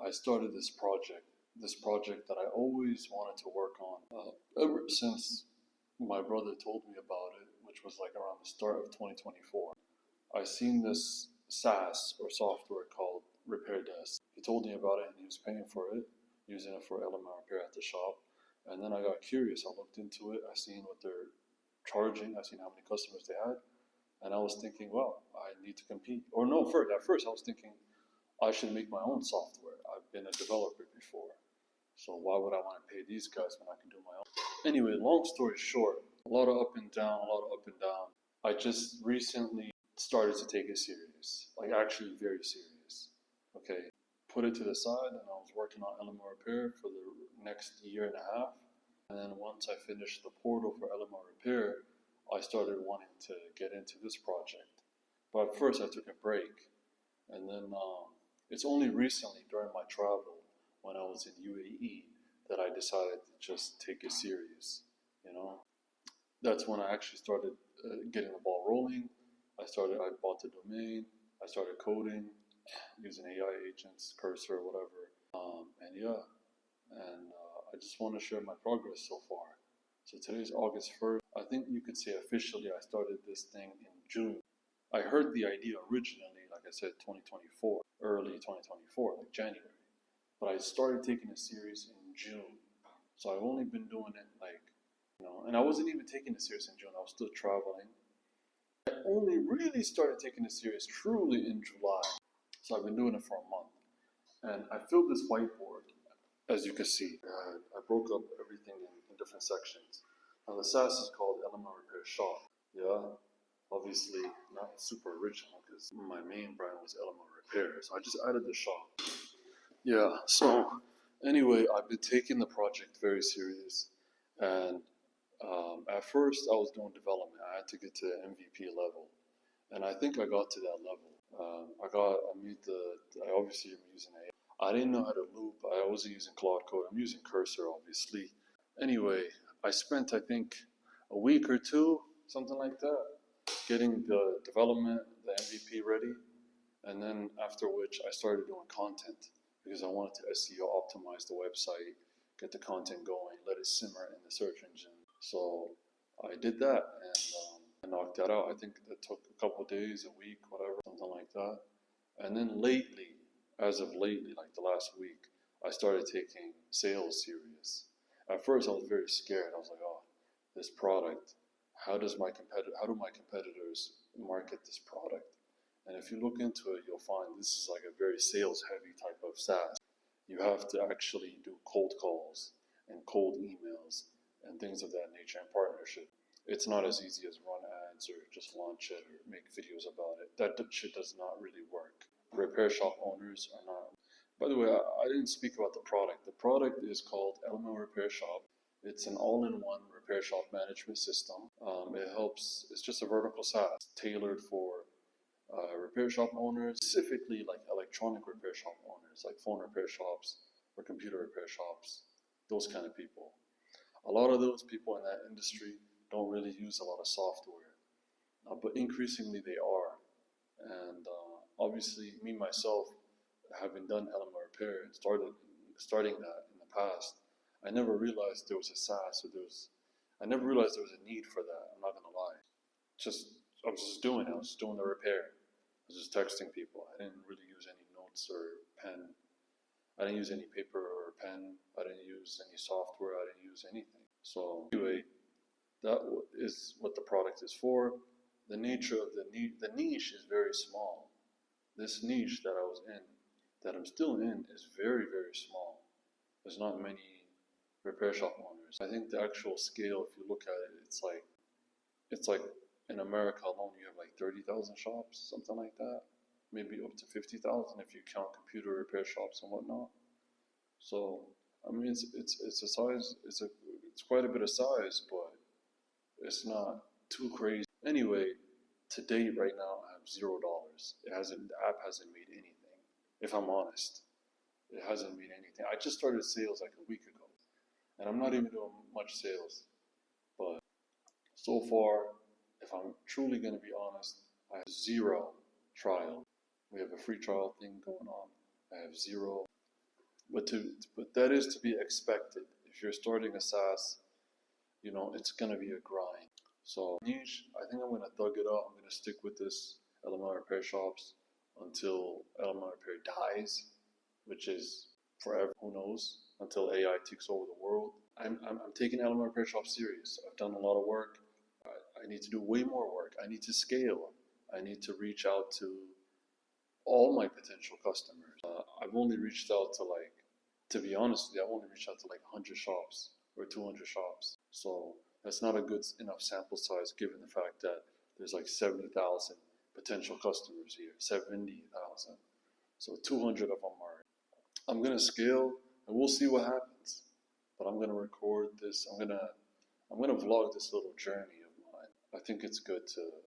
I started this project that I always wanted to work on ever since my brother told me about it, which was like around the start of 2024. I seen this SaaS or software called RepairDesk. He told me about it and he was paying for it, using it for LML repair at the shop. And then I got curious. I looked into it. I seen what they're charging. I seen how many customers they had. And I was thinking, well, I need to compete. Or no, at first I was thinking I should make my own software. I've been a developer before. So why would I want to pay these guys when I can do my own? Anyway, long story short, a lot of up and down. I just recently started to take it serious, like actually very serious. Okay, put it to the side and I was working on LML Repair for the next year and a half. And then once I finished the portal for LML Repair, I started wanting to get into this project. But at first I took a break. And then it's only recently during my travel when I was in UAE that I decided to just take it serious, you know. That's when I actually started getting the ball rolling. I bought the domain, I started coding using AI agents, Cursor, whatever. I just want to share my progress so far. So today's August 1st. I think you could say officially I started this thing in June. I heard the idea originally, like I said, 2024, early 2024, like January. But I started taking it serious in June. So I've only been doing it and I wasn't even taking it serious in June. I was still traveling. I only really started taking it serious truly in July. So I've been doing it for a month. And I filled this whiteboard, as you can see. I broke up everything in different sections. Now the SaaS is called LML Repair Shop. Yeah, obviously not super original because my main brand was LML Repair. So I just added the shop. Yeah, so anyway, I've been taking the project very serious. And at first I was doing development. I had to get to the MVP level. And I think I got to that level. I obviously am using AI. I didn't know how to loop. I wasn't using Claude Code. I'm using Cursor, obviously. Anyway, I spent, I think, a week or two, something like that, getting the development, the MVP ready. And then after which I started doing content because I wanted to SEO optimize the website, get the content going, let it simmer in the search engine. So I did that and I knocked that out. I think that took a couple of days, a week, whatever, something like that. And then lately, as of lately, like the last week, I started taking sales serious. At first I was very scared. I was like, oh, this product, how do my competitors market this product? And if you look into it, you'll find this is like a very sales heavy type of SaaS. You have to actually do cold calls and cold emails and things of that nature and partnership. It's not as easy as run ads or just launch it or make videos about it. That shit does not really work. Repair shop owners are not. By the way, I didn't speak about the product. The product is called LML Repair Shop. It's an all-in-one repair shop management system. It's just a vertical SaaS tailored for repair shop owners, specifically like electronic repair shop owners, like phone repair shops or computer repair shops, those kind of people. A lot of those people in that industry don't really use a lot of software, but increasingly they are. And obviously, me myself, having done LML Repair and starting that in the past, I never realized there was a SaaS I never realized there was a need for that. I'm not gonna lie. I was just doing it. I was just doing the repair. I was just texting people. I didn't really use any notes or pen. I didn't use any paper or pen. I didn't use any software. I didn't use anything. So anyway, that is what the product is for. The nature of the niche is very small. This niche that I was in, that I'm still in, is very, very small. There's not many repair shop owners. I think the actual scale, if you look at it, it's like in America alone, you have like 30,000 shops, something like that. Maybe up to 50,000 if you count computer repair shops and whatnot. So, I mean, it's a size, it's quite a bit of size, but it's not too crazy. Anyway, to date right now, I have $0. The app hasn't made anything. If I'm honest, it hasn't made anything. I just started sales like a week ago, and I'm not even doing much sales. But so far, if I'm truly going to be honest, I have 0 trial. We have a free trial thing going on. I have 0 But that is to be expected. If you're starting a SaaS, it's gonna be a grind. So niche, I think I'm gonna thug it out. I'm gonna stick with this LML Repair Shops until LML Repair dies, which is forever. Who knows? Until AI takes over the world. I'm taking LML Repair Shops serious. I've done a lot of work. I need to do way more work. I need to scale. I need to reach out to all my potential customers. I've only reached out to be honest with you, I've only reached out to like 100 shops or 200 shops. So that's not a good enough sample size given the fact that there's like 70,000 potential customers here, 70,000. So 200 of them are. I'm gonna scale and we'll see what happens. But I'm gonna record this. I'm gonna vlog this little journey of mine. I think it's good to